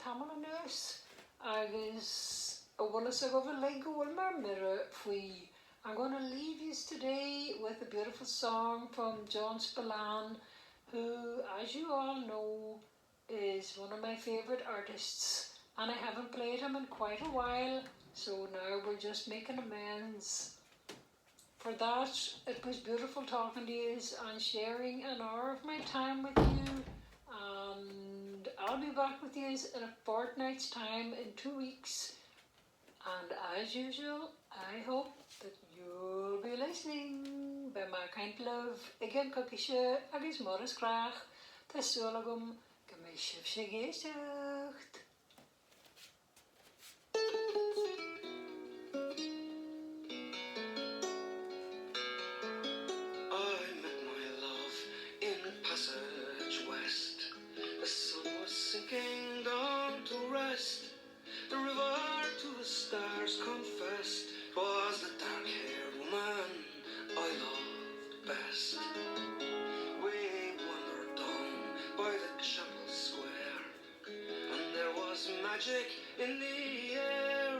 tamil nurse. Agus Wallace I go Lego Wilmer Mirror Fui. I'm going to leave you today with a beautiful song from John Spillane, who, as you all know, is one of my favourite artists, and I haven't played him in quite a while, so now we're just making amends. For that, it was beautiful talking to you and sharing an hour of my time with you, and I'll be back with you in a fortnight's time in 2 weeks, and as usual, I hope that you'll be listening. By my kind love, again cookiesje, agus morris graag, tesolagum, gemisjef gezicht. Sinking down to rest, the river to the stars confessed, 'twas the dark-haired woman I loved best. We wandered down by the chapel square, and there was magic in the air,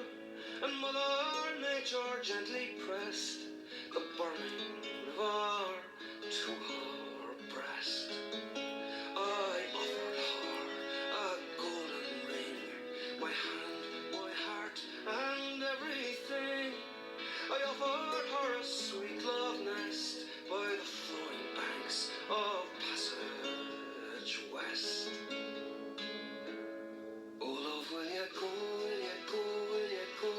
and Mother Nature gently pressed the burning river to her breast. I offered her a golden ring, my hand, my heart, and everything. I offered her a sweet love nest by the flowing banks of Passage West. Oh love, will you go, will you go, will you go?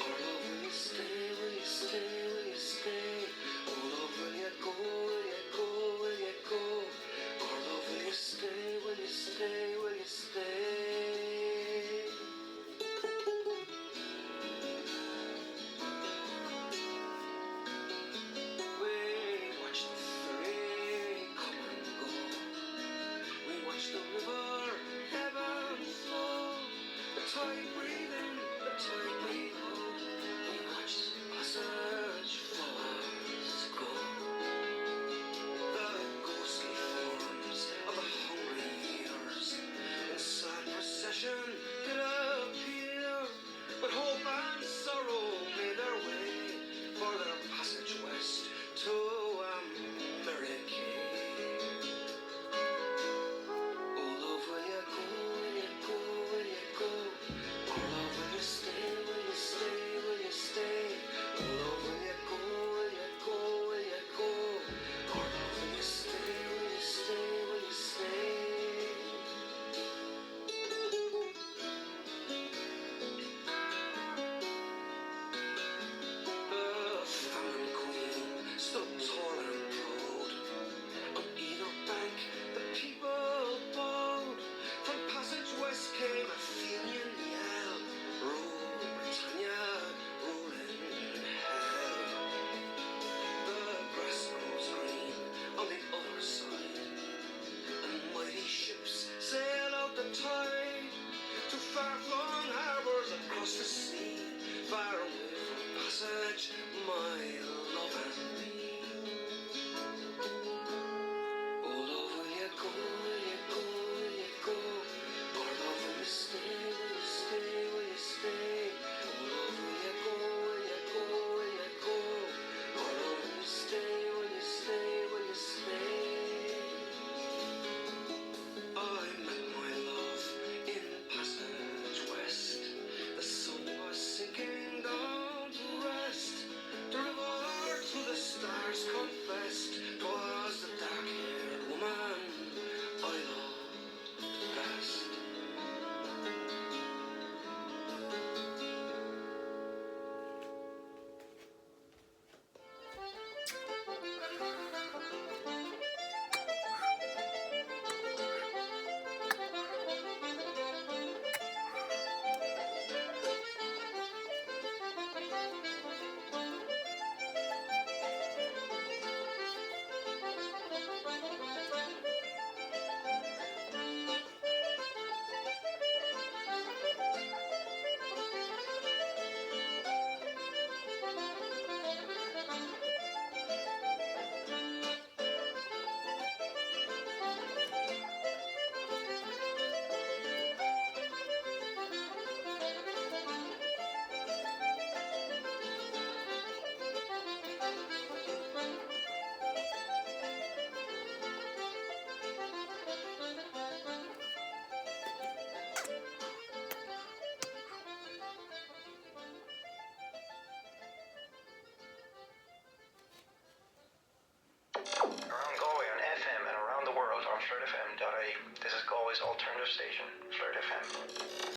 Or love, will you stay, will you stay, will you stay? Oh love, will you go, will you go, will you go? station, Flirt FM.